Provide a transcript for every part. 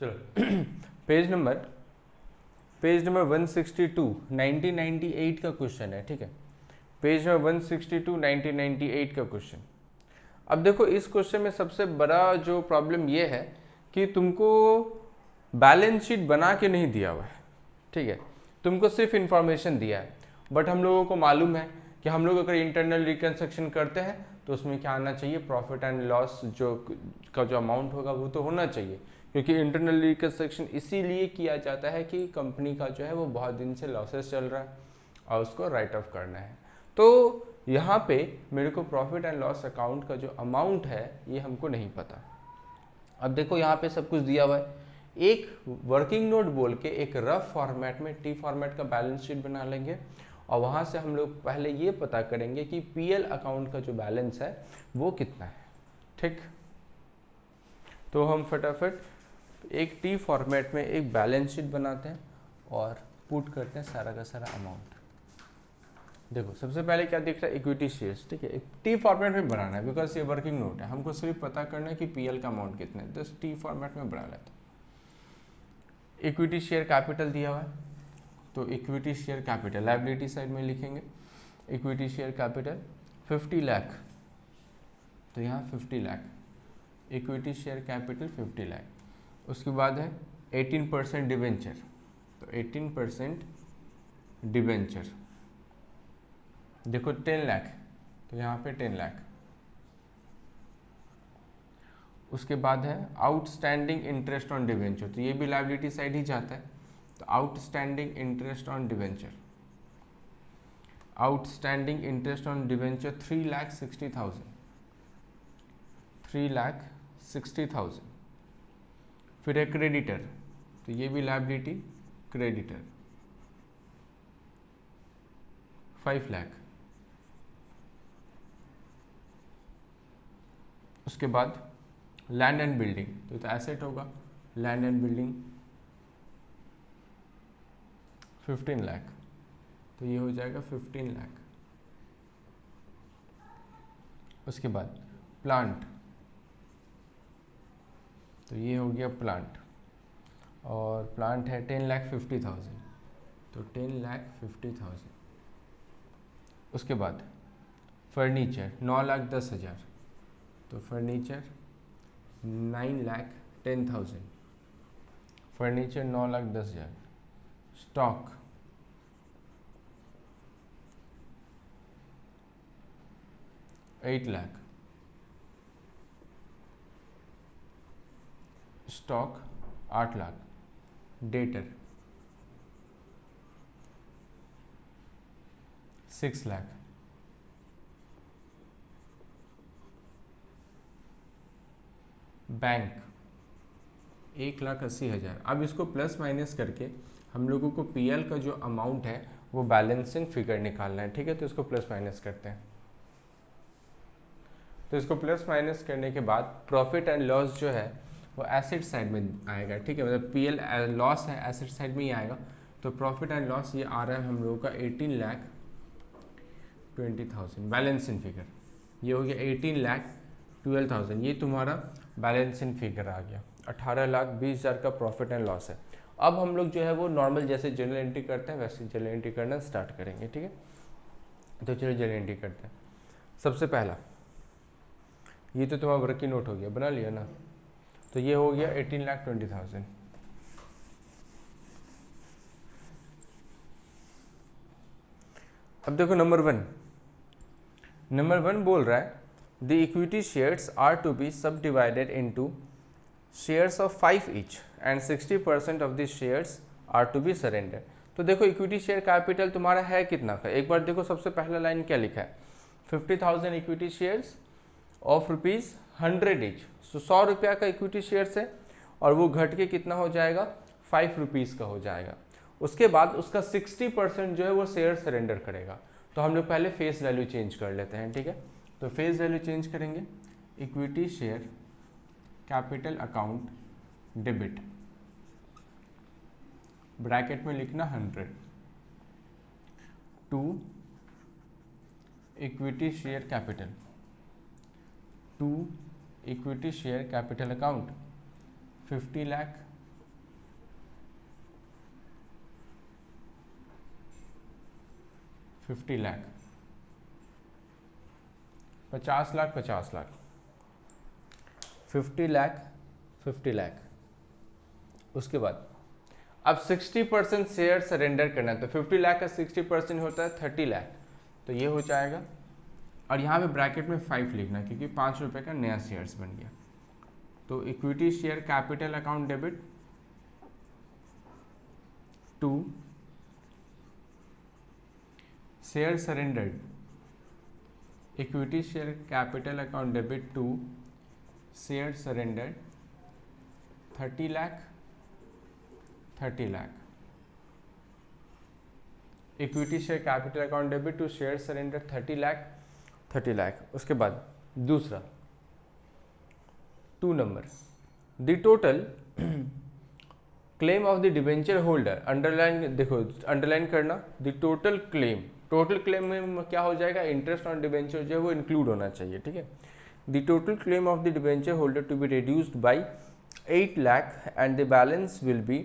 चलो page number 162 1998 का question है, ठीक है। पेज नंबर 162 1998 का क्वेश्चन। अब देखो इस क्वेश्चन में सबसे बड़ा जो प्रॉब्लम ये है कि तुमको बैलेंस शीट बना के नहीं दिया हुआ है, ठीक है। तुमको सिर्फ इंफॉर्मेशन दिया है, बट हम लोगों को मालूम है कि हम लोग अगर इंटरनल रिकंस्ट्रक्शन करते हैं तो उसमें क्या आना चाहिए, प्रॉफिट एंड लॉस जो अमाउंट होगा वो तो होना चाहिए, क्योंकि इंटरनल रिकंस्ट्रक्शन इसीलिए किया जाता है कि कंपनी का जो है वो बहुत दिन से लॉसेस चल रहा है और उसको राइट ऑफ करना है। तो यहाँ पे मेरे को प्रॉफिट एंड लॉस अकाउंट का जो अमाउंट है ये हमको नहीं पता। अब देखो यहाँ पे सब कुछ दिया हुआ है, एक वर्किंग नोट बोल के एक रफ फॉर्मेट में टी फॉर्मेट का बैलेंस शीट बना लेंगे और वहाँ से हम लोग पहले ये पता करेंगे कि पीएल अकाउंट का जो बैलेंस है वो कितना है, ठीक। तो हम फटाफट एक टी फॉर्मेट में एक बैलेंस शीट बनाते हैं और पुट करते हैं सारा का सारा अमाउंट। देखो सबसे पहले क्या दिख रहा है, इक्विटी शेयर्स, ठीक है। एक टी फॉर्मेट में बनाना है बिकॉज ये वर्किंग नोट है, हमको सिर्फ पता करना है कि पीएल का अमाउंट कितना है, तो टी फॉर्मेट में बना लेते हैं। इक्विटी शेयर कैपिटल दिया हुआ है, तो equity share capital liability side में लिखेंगे, इक्विटी शेयर कैपिटल 50 लाख, तो यहाँ 50 lakh equity share capital 50 lakh. उसके बाद है 18% डिवेंचर, तो 18% डिवेंचर देखो 10 लाख, तो यहाँ पे 10 लाख। उसके बाद है आउटस्टैंडिंग इंटरेस्ट ऑन डिवेंचर, तो ये भी लायबिलिटी साइड ही जाता है, तो outstanding interest on debenture, outstanding interest on debenture 3,60,000, 3,60,000। फिर है क्रेडिटर, तो ये भी लायबिलिटी, क्रेडिटर 5 लाख। उसके बाद लैंड एंड बिल्डिंग, तो एसेट होगा, लैंड एंड बिल्डिंग 15 लाख, तो ये हो जाएगा 15 लाख। उसके बाद प्लांट, तो ये हो गया प्लांट, और प्लांट है 10,50,000, तो 10,50,000। उसके बाद फर्नीचर 9,10,000, तो furniture 9,10,000, furniture 9,10,000। Stock 8 lakh, stock 8 lakh. Debtor 6 lakh, bank 1,80,000। अब इसको प्लस माइनस करके हम लोगों को पीएल का जो अमाउंट है वो बैलेंसिंग फिगर निकालना है, ठीक है। तो इसको प्लस माइनस करते हैं, तो इसको प्लस माइनस करने के बाद प्रॉफिट एंड लॉस जो है वो एसेट साइड में आएगा, ठीक है। मतलब पीएल लॉस है एसेट साइड में ही आएगा, तो प्रॉफिट एंड लॉस ये आ रहा है हम लोगों का 18,20,000 बैलेंसिंग फिगर। ये हो गया 18,12,000, ये तुम्हारा बैलेंसिंग फिगर आ गया। 18,20,000 का प्रॉफिट एंड लॉस है। अब हम लोग जो है वो नॉर्मल जैसे जर्नल एंट्री करते हैं वैसे जर्नल एंट्री करना स्टार्ट करेंगे, ठीक है। तो चलिए जर्नल एंट्री करते हैं। सबसे पहला ये तो तुम्हारा वर्क की नोट हो गया, बना लिया ना, तो ये हो गया 18,20,000। अब देखो नंबर वन बोल रहा है the equity shares are to be subdivided into shares of 5 each and 60% of the shares are to be surrender. तो देखो इक्विटी शेयर कैपिटल तुम्हारा है कितना का, एक बार देखो सबसे पहला लाइन क्या लिखा है, 50,000 इक्विटी शेयर्स ऑफ ₹100 ईच, तो 100 रुपया का इक्विटी शेयर्स है और वो घट के कितना हो जाएगा, 5 रुपीज़ का हो जाएगा। उसके बाद उसका 60% जो है वो शेयर सरेंडर करेगा। तो हम लोग पहले फेस वैल्यू चेंज कर लेते हैं, ठीक है। तो फेस वैल्यू चेंज करेंगे, equity share capital account debit, bracket में लिखना 100 to equity share capital, to equity share capital account 50 lakh 50 lakh, 50 lakh, 50 lakh, 50 lakh, 50 lakh. उसके बाद अब 60% शेयर सरेंडर करना है, तो 50 लाख का 60% होता है 30 लाख, तो ये हो जाएगा। और यहाँ पे ब्रैकेट में 5 लिखना, क्योंकि 5 रुपये का नया शेयर्स बन गया। तो equity share capital account debit to share surrendered, equity share capital account debit to share surrendered 30 lakh, 30 lakh, equity share capital account debit to share surrender 30 lakh, 30 lakh. उसके बाद दूसरा 2 number, the total claim of the debenture holder, underline देखो, underline करना, the total claim, total claim में क्या हो जाएगा, interest on debenture जो है वो इंक्लूड होना चाहिए, ठीक है। The total claim of the debenture holder to be reduced by 8 lakh and the balance will be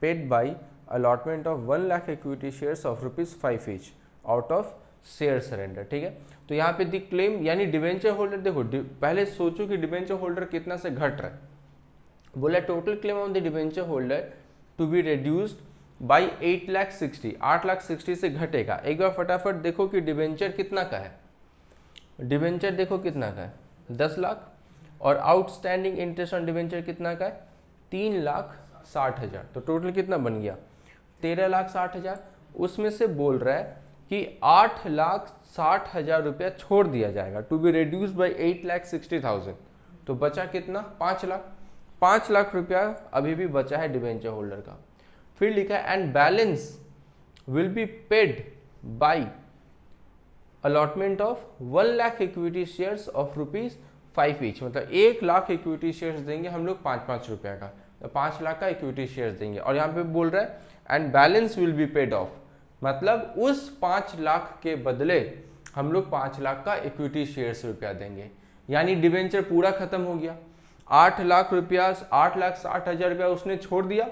paid by allotment of 1 lakh equity shares of ₹5 each out of share surrender, ठीक है। तो यहाँ पे द क्लेम यानी डिबेंचर होल्डर, देखो पहले सोचो कि डिबेंचर होल्डर कितना से घट रहा है, बोला total claim of the debenture holder to be reduced by 8,60,000, 8,60,000 से घटेगा। एक बार फटाफट देखो कि डिबेंचर कितना का है, डिबेंचर देखो कितना का है 10 लाख, और आउटस्टैंडिंग इंटरेस्ट ऑन डिबेंचर कितना का है 3,60,000, तो टोटल कितना बन गया 13,60,000। उसमें से बोल रहा है कि 8,60,000 रुपया छोड़ दिया जाएगा, टू बी रिड्यूस बाई 8,60,000, तो बचा कितना 5 लाख, 5 लाख रुपया अभी भी बचा है डिबेंचर होल्डर का। फिर लिखा है and balance will be paid by allotment of 1 lakh equity shares of ₹5 each, मतलब 1 लाख इक्विटी शेयर्स देंगे हम लोग 5-5 रुपया का, तो 5 लाख का इक्विटी शेयर्स देंगे। और यहाँ पे बोल रहा है and balance will be paid of, मतलब उस 5 लाख के बदले हम लोग 5 लाख का इक्विटी शेयर्स रुपया देंगे, यानी डिबेंचर पूरा खत्म हो गया। 8 लाख रुपया, 8,60,000 रुपया उसने छोड़ दिया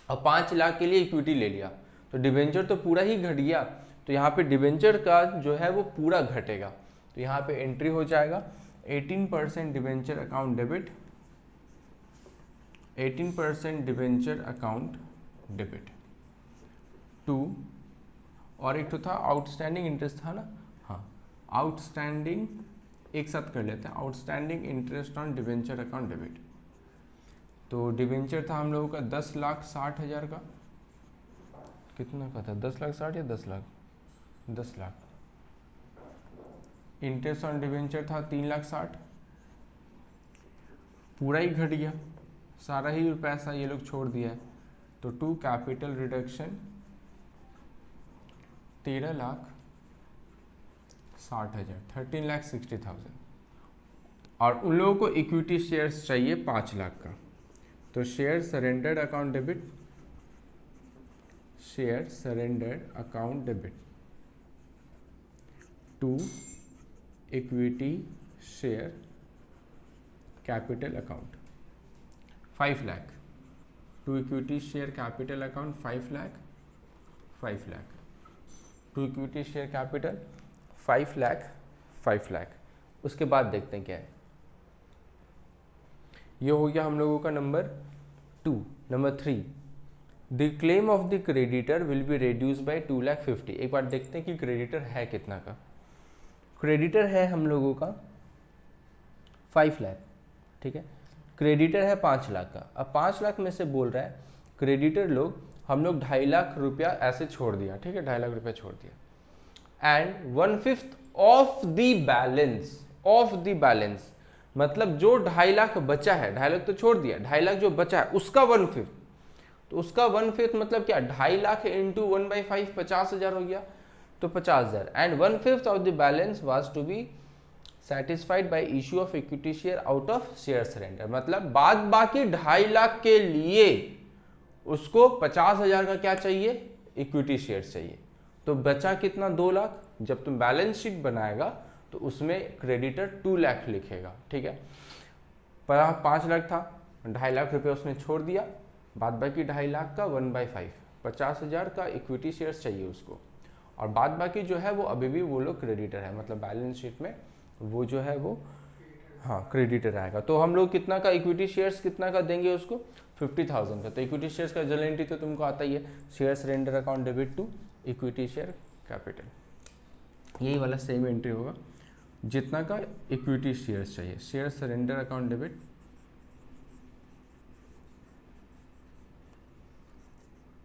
और 5 लाख के लिए इक्विटी ले लिया, तो डिबेंचर तो पूरा ही घट गया। तो यहाँ पे डिबेंचर का जो है वो पूरा घटेगा, तो यहाँ पे एंट्री हो जाएगा 18% debenture account debit, 18% debenture account debit to, और एक तो था आउटस्टैंडिंग इंटरेस्ट था ना, हाँ आउटस्टैंडिंग, एक साथ कर लेते हैं, outstanding interest on debenture account debit. तो डिबेंचर था हम लोगों का 10,60,000 का, कितना का था 10,60,000 या 10 lakh, 10 lakh. Interest on debenture था 3,60,000, पूरा ही घट गया, सारा ही पैसा ये लोग छोड़ दिया है, तो टू कैपिटल रिडक्शन 13,60,000, 13,60,000। और उन लोगों को इक्विटी शेयर्स चाहिए 5 लाख का, तो share surrendered account debit, share surrendered account debit to equity share capital account 5 lakh, to equity share capital account 5 lakh, 5 lakh, to equity share capital 5 lakh, 5 lakh. उसके बाद देखते हैं क्या है, ये हो गया हम लोगों का number 2। Number 3, the claim of the creditor will be reduce by 2,50,000। एक बार देखते हैं कि क्रेडिटर है कितना का, क्रेडिटर है हम लोगों का 5 लाख, ठीक है, क्रेडिटर है 5 लाख का। अब 5 लाख में से बोल रहा है क्रेडिटर लोग, हम लोग 2.5 लाख रुपया ऐसे छोड़ दिया, ठीक है, 2.5 लाख रुपया छोड़ दिया, and 1/5 of the balance, of the balance मतलब जो 2.5 लाख बचा है, 2.5 लाख तो छोड़ दिया, 2.5 लाख जो बचा है उसका 1/5, तो उसका 1/5 मतलब क्या, 2.5 लाख इंटू 1/5 50,000 हो गया, तो 50,000, and 1/5 of the balance was to be satisfied by issue of equity share out of share surrender, मतलब बाद बाकी 2.5 लाख के लिए उसको 50,000 का क्या चाहिए, इक्विटी शेयर चाहिए। तो बचा कितना 2 लाख, जब तुम बैलेंस शीट बनाएगा तो उसमें क्रेडिटर 2 लाख लिखेगा, ठीक है। 5 लाख था, 2.5 लाख रुपये उसने छोड़ दिया, बाद बाकी 2.5 लाख का 1/5 50,000 का इक्विटी शेयर चाहिए उसको, और बाद बाकी जो है वो अभी भी वो लोग क्रेडिटर है, मतलब बैलेंस शीट में वो जो है वो हाँ क्रेडिटर आएगा। तो हम लोग कितना का इक्विटी शेयर्स कितना का देंगे उसको 50,000 का। तो इक्विटी शेयर्स का जनरल एंट्री तो तुमको आता ही है, share surrender account debit to equity share capital, यही वाला सेम एंट्री होगा जितना का इक्विटी शेयर्स चाहिए, share surrender account debit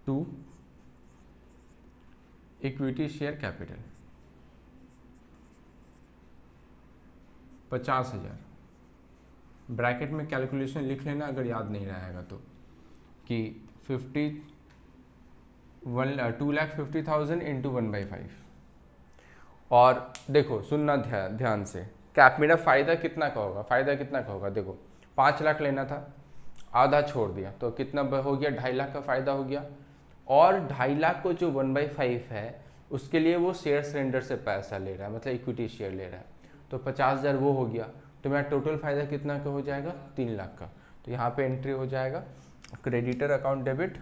to equity share capital 50,000। Bracket में कैलकुलेशन लिख लेना अगर याद नहीं रहेगा तो, कि 2,50,000 इंटू 1/5। और देखो सुनना ध्यान से, कैप मेरा फ़ायदा कितना का होगा, फ़ायदा कितना का होगा, देखो 5 लाख लेना था, आधा छोड़ दिया तो कितना हो गया, 2.5 लाख का फ़ायदा हो गया। और 2.5 लाख को जो 1/5 है उसके लिए वो शेयर सरेंडर से पैसा ले रहा है, मतलब इक्विटी शेयर ले रहा है, तो 50,000 वो हो गया। तो मेरा टोटल फ़ायदा कितना का हो जाएगा, 3 लाख का। तो यहाँ पे एंट्री हो जाएगा क्रेडिटर अकाउंट डेबिट,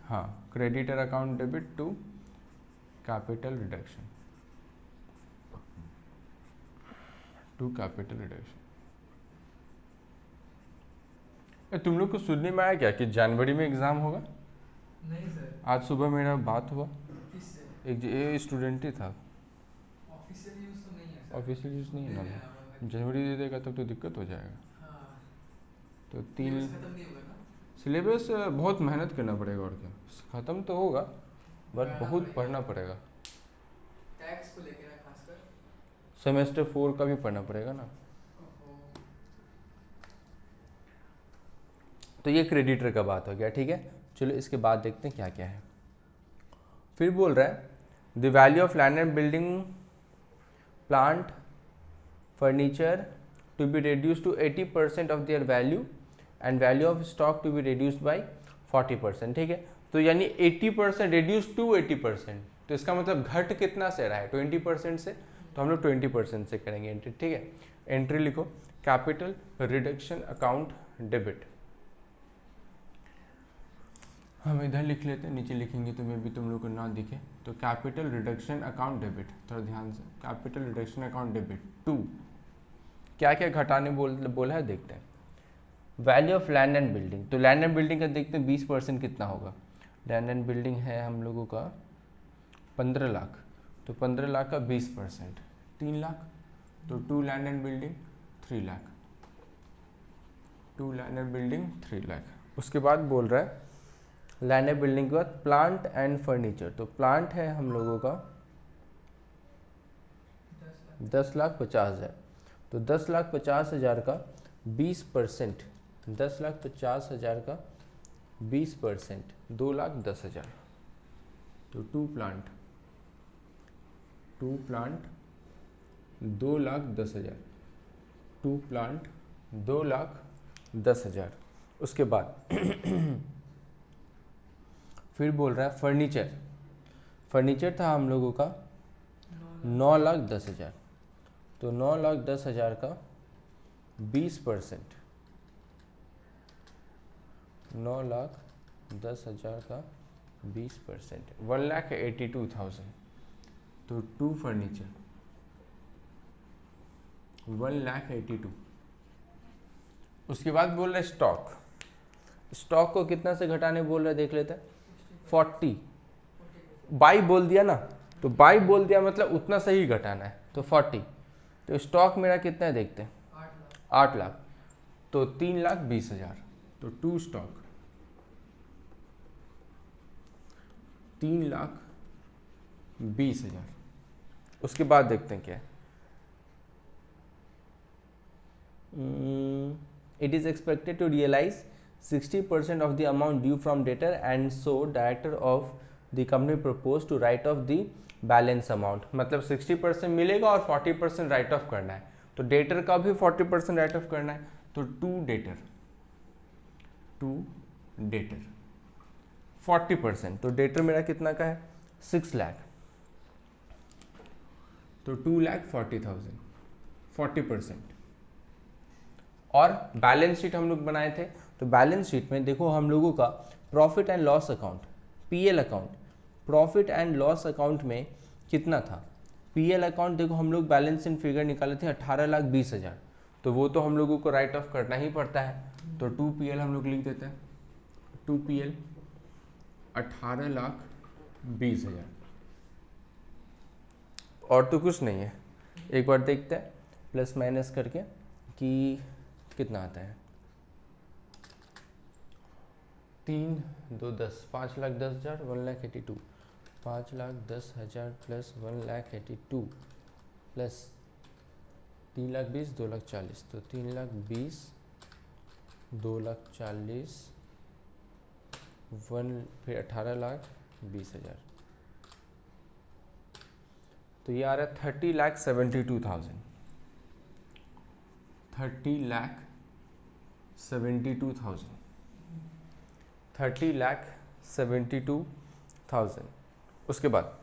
हाँ creditor account debit to capital reduction, to capital reduction. तुम लोग को सुनने में आया क्या कि जनवरी में एग्जाम होगा? नहीं सर। आज सुबह मेरा बात हुआ, किससे? एक स्टूडेंट ही था। ऑफिशियल न्यूज़ तो नहीं है सर। ऑफिशियल न्यूज़ नहीं है ना, जनवरी दे देगा तब तो दिक्कत हो जाएगा। हाँ। तो 3 खत्म नहीं होगा ना? सिलेबस बहुत मेहनत करना पड़ेगा, और क्या ख़त्म तो होगा बट बहुत पढ़ना पड़ेगा। टैक्स को लेके ना खासकर सेमेस्टर 4 का भी पढ़ना पड़ेगा ना। तो ये क्रेडिटर का बात हो गया, ठीक है। चलो इसके बाद देखते हैं क्या क्या है। फिर बोल रहा है the value of land and building plant furniture to be reduced to 80% of their value and value of stock to be reduced by 40%, ठीक है। तो यानी 80% रिड्यूस टू 80%, तो इसका मतलब घट कितना से रहा है, 20% से, तो हम लोग 20% से करेंगे एंट्री, ठीक है। एंट्री लिखो कैपिटल रिडक्शन अकाउंट डेबिट, हम इधर लिख लेते हैं, नीचे लिखेंगे तो मे भी तुम लोग को ना दिखे। तो कैपिटल रिडक्शन अकाउंट डेबिट, थोड़ा ध्यान से, capital reduction account debit to क्या क्या घटाने बोला है देखते हैं। Value of land and building, तो लैंड एंड बिल्डिंग का देखते हैं 20% कितना होगा। लैंड एंड बिल्डिंग है हम लोगों का 15 लाख, तो 15 लाख का 20% 3 लाख, तो 2 land and building 3 lakh, 2 land and building 3 lakh. उसके बाद बोल रहा है लैंड एंड बिल्डिंग के बाद प्लांट एंड फर्नीचर, तो प्लांट है हम लोगों का 10,50,000, तो 10,50,000 का 20%, 10,50,000 का 20% 2,10,000, तो टू प्लांट 2,10,000, टू प्लांट 2,10,000। उसके बाद फिर बोल रहा है फर्नीचर, फर्नीचर था हम लोगों का 9,10,000, तो 9,10,000 का 20%, 9,10,000 का 20%, 1,82,000, तो टू फर्नीचर 1,82,000। उसके बाद बोल रहे स्टॉक, स्टॉक को कितना से घटाने बोल रहे देख लेते हैं, 40, बाई बोल दिया ना, तो बाई बोल दिया मतलब उतना सही घटाना है, तो 40। तो स्टॉक मेरा कितना है देखते हैं, 8 लाख, तो 3,20,000, तो टू स्टॉक 3,20,000। उसके बाद देखते हैं क्या है, it is expected to realize 60% of the amount due from debtor, and so director of the company proposed to write off the balance amount, मतलब 60% मिलेगा और 40% राइट ऑफ करना है, तो डेटर का भी 40% राइट ऑफ करना है, तो टू डेटर 40%, तो डेटर मेरा कितना का है 6 लाख, तो 2,40,000 40%। और बैलेंस शीट हम लोग बनाए थे, तो बैलेंस शीट में देखो हम लोगों का profit and loss account, PL account, profit and loss account में कितना था? पीएल अकाउंट देखो हम लोग बैलेंस इन फिगर निकाले थे 18,20,000, तो वो तो हम लोगों को राइट ऑफ करना ही पड़ता है, तो 2PL हम लोग लिख देते हैं, 2PL 18,20,000, और तो कुछ नहीं है। एक बार देखते हैं प्लस माइनस करके कि कितना आता है। 3 2 10, 5,10,000, 1,82,000, 5,10,000 प्लस 1,82,000 प्लस 3,20,000, 2,40,000, तो 3,20,000, 2,40,000, फिर 18,20,000, तो ये आ रहा है 30,72,000, 30,72,000, 30,72,000। उसके बाद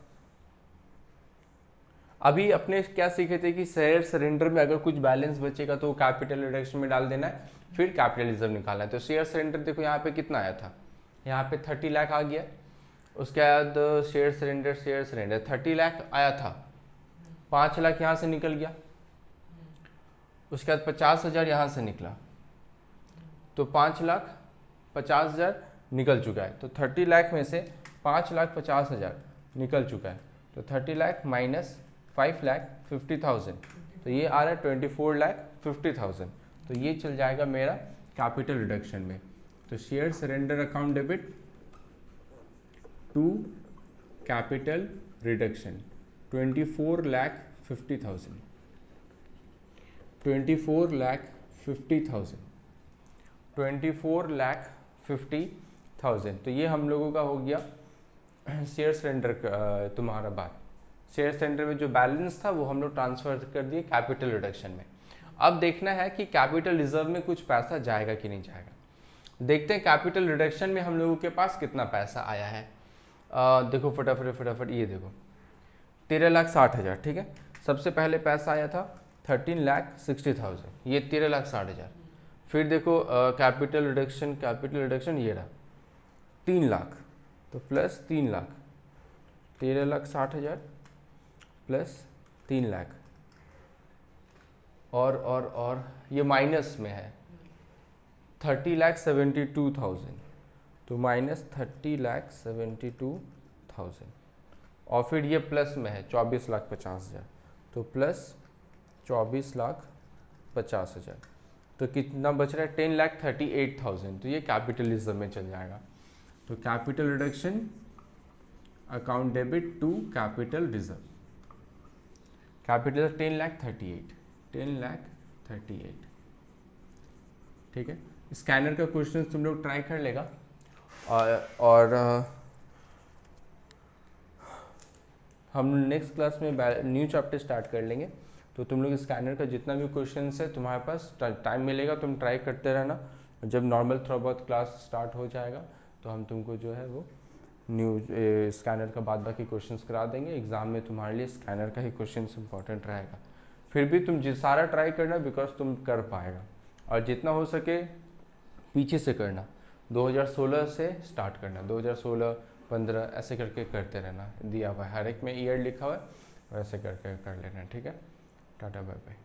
अभी अपने क्या सीखे थे कि शेयर सरेंडर में अगर कुछ बैलेंस बचेगा तो कैपिटल रिडक्शन में डाल देना है, फिर कैपिटल रिजर्व निकालना है। तो शेयर सरेंडर देखो यहाँ पे कितना आया था, यहाँ पे 30 लाख आ गया। उसके बाद शेयर सरेंडर 30 लाख आया था, 5 लाख यहाँ से निकल गया। उसके बाद 50,000 यहाँ से निकला, तो 5,50,000 निकल चुका है। तो 30 लाख में से 5,50,000 निकल चुका है, तो 30 लाख माइनस 5,50,000, तो ये आ रहा है 24,50,000। तो ये चल जाएगा मेरा कैपिटल रिडक्शन में। तो share surrender account debit to capital reduction 24,50,000, 24,50,000, 24,50,000। तो ये हम लोगों का हो गया शेयर सरेंडर का। तुम्हारा बात शेयर सरेंडर में जो बैलेंस था वो हम लोग ट्रांसफर कर दिए कैपिटल रिडक्शन में। अब देखना है कि कैपिटल रिजर्व में कुछ पैसा जाएगा कि नहीं जाएगा। देखते हैं कैपिटल रिडक्शन में हम लोगों के पास कितना पैसा आया है। देखो फटाफट ये देखो 13,60,000, ठीक है। सबसे पहले पैसा आया था 13,60,000, ये 13,60,000। फिर देखो कैपिटल रिडक्शन ये रहा 3 लाख, तो प्लस 3 लाख, 13,60,000 प्लस 3 लाख, और ये माइनस में है 30,72,000, तो माइनस 30,72,000, और फिर ये प्लस में है 24,50,000, तो प्लस 24,50,000। तो कितना बच रहा है 10,38,000, तो ये कैपिटल रिजर्व में चल जाएगा। तो capital reduction account debit to capital reserve, capital 10,38, ठीक है। स्कैनर का क्वेश्चन तुम लोग ट्राई कर लेगा, और हम नेक्स्ट क्लास में न्यू चैप्टर स्टार्ट कर लेंगे। तो तुम लोग स्कैनर का जितना भी क्वेश्चन है तुम्हारे पास टाइम मिलेगा तुम ट्राई करते रहना। जब नॉर्मल थोड़ा बहुत क्लास स्टार्ट हो जाएगा तो हम तुमको जो है वो न्यू स्कैनर का बाद बाकी क्वेश्चंस करा देंगे। एग्जाम में तुम्हारे लिए स्कैनर का ही क्वेश्चन इंपॉर्टेंट रहेगा। फिर भी तुम सारा ट्राई करना, बिकॉज तुम कर पाएगा, और जितना हो सके पीछे से करना। 2016 से स्टार्ट करना, 2016, 15 ऐसे करके करते रहना। दिया हुआ है हर एक में ईयर लिखा हुआ है, वैसे करके कर लेना, ठीक है। Tata bye bye.